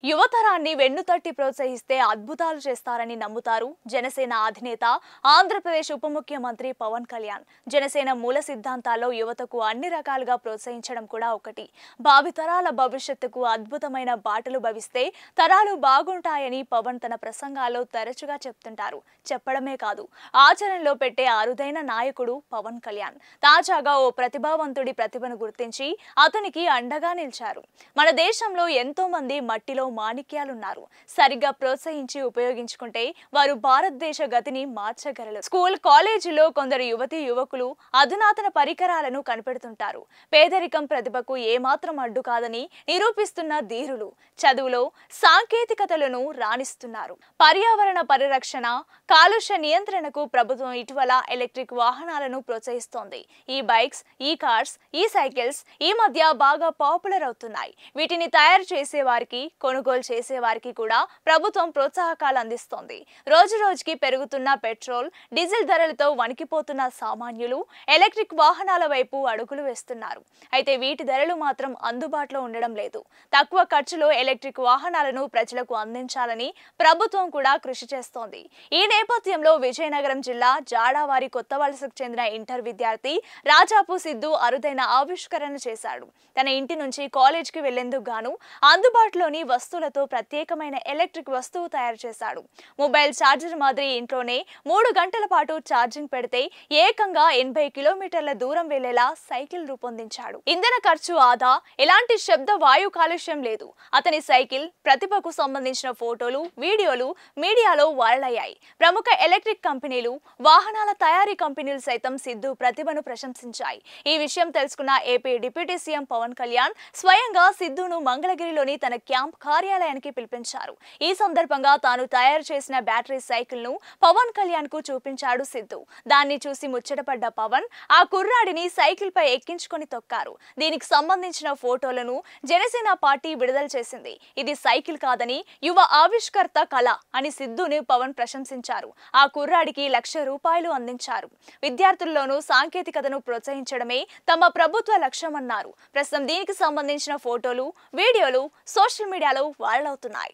యువతరాన్ని వెన్నుతట్టి ప్రోత్సహిస్తే అద్భుతాలు చేస్తారని నమ్ముతారు జనసేన అధినేత ఆంధ్రప్రదేశ్ ఉప ముఖ్యమంత్రి పవన్ కళ్యాణ్. జనసేన మూల సిద్ధాంతాల్లో యువతకు అన్ని రకాలుగా ప్రోత్సహించడం కూడా ఒకటి. భావితరాల భవిష్యత్తుకు అద్భుతమైన బాటలు భవిస్తే తరాలు బాగుంటాయని పవన్ తన ప్రసంగాల్లో తరచుగా చెప్తుంటారు. చెప్పడమే కాదు, ఆచరణలో పెట్టే అరుదైన నాయకుడు పవన్ కళ్యాణ్. తాజాగా ఓ ప్రతిభావంతుడి ప్రతిభను గుర్తించి అతనికి అండగా నిలిచారు. మన దేశంలో ఎంతో మంది మట్టిలో మాణిక్యాలున్నారు. సరిగ్గా ప్రోత్సహించి ఉపయోగించుకుంటే వారు భారతదేశ గతిని మార్చగలరు. స్కూల్, కాలేజీలో కొందరు యువతీ యువకులు అధునాతన పరికరాలను కనిపెడుతుంటారు. పేదరికం ప్రతిభకు ఏమాత్రం అడ్డు కాదని నిరూపిస్తున్న ధీరులు చదువులో సాంకేతికతలను రాణిస్తున్నారు. పర్యావరణ పరిరక్షణ, కాలుష్య నియంత్రణకు ప్రభుత్వం ఇటీవల ఎలక్ట్రిక్ వాహనాలను ప్రోత్సహిస్తోంది. ఈ బైక్స్, ఈ కార్స్, ఈ సైకిల్స్ ఈ మధ్య బాగా పాపులర్ అవుతున్నాయి. వీటిని తయారు చేసే వారికి, కొనుగోలు చేసే వారికి కూడా ప్రభుత్వం ప్రోత్సాహకాలు అందిస్తోంది. రోజు రోజుకి పెరుగుతున్న పెట్రోల్, డీజిల్ ధరలతో వణికిపోతున్న సామాన్యులు ఎలక్ట్రిక్ వాహనాల వైపు అడుగులు వేస్తున్నారు. అయితే వీటి ధరలు మాత్రం అందుబాటులో ఉండడం లేదు. తక్కువ ఖర్చులో ఎలక్ట్రిక్ వాహనాలను ప్రజలకు అందించాలని ప్రభుత్వం కూడా కృషి చేస్తోంది. ఈ నేపథ్యంలో విజయనగరం జిల్లా జాడావారి కొత్త వలసకు చెందిన ఇంటర్ విద్యార్థి రాజాపు సిద్ధు అరుదైన ఆవిష్కరణ చేశాడు. తన ఇంటి నుంచి కాలేజ్కి వెళ్లేందుకు గాను అందుబాటులోని వస్తువులతో ప్రత్యేకమైన ఎలక్ట్రిక్ వస్తువు తయారు చేశాడు. మొబైల్ ఛార్జర్ మాదిరి ఇంట్లోనే 3 గంటల పాటు ఛార్జింగ్ పెడితే ఏకంగా 80 కిలోమీటర్ల దూరం వెళ్లేలా సైకిల్ రూపొందించాడు. ఇంధన ఖర్చు ఆదా, ఎలాంటి శబ్ద వాయు కాలుష్యం లేదు. అతని సైకిల్ ప్రతిభకు సంబంధించిన ఫోటోలు, వీడియోలు మీడియాలో వైరల్ అయ్యాయి. ప్రముఖ ఎలక్ట్రిక్ కంపెనీలు, వాహనాల తయారీ కంపెనీలు సైతం సిద్ధు ప్రతిభను ప్రశంసించాయి. ఈ విషయం తెలుసుకున్న AP deputy CM Pawan Kalyan స్వయంగా సిద్ధును మంగళగిరిలోని తన క్యాంప్ కార్యాలయానికి పిలిపించారు. ఈ సందర్భంగా తాను తయారు చేసిన బ్యాటరీ సైకిల్ ను పవన్ కళ్యాణ్ కు చూపించాడు సిద్ధు. దాన్ని చూసి ముచ్చటపడ్డ పవన్ ఆ కుర్రాడిని సైకిల్ పై ఎక్కించుకొని తొక్కారు. దీనికి సంబంధించిన ఫోటోలను జనసేన పార్టీ విడుదల చేసింది. ఇది సైకిల్ కాదని యువ ఆవిష్కర్త కళ అని సిద్ధుని పవన్ ప్రశంసించారు. ఆ కుర్రాడికి ₹1,00,000 అందించారు. విద్యార్థుల్లోనూ సాంకేతికతను ప్రోత్సహించడమే తమ ప్రభుత్వ లక్ష్యమన్నారు. ప్రస్తుతం దీనికి సంబంధించిన ఫోటోలు, వీడియోలు సోషల్ మీడియాలో వైరల్ అవుతున్నాయి.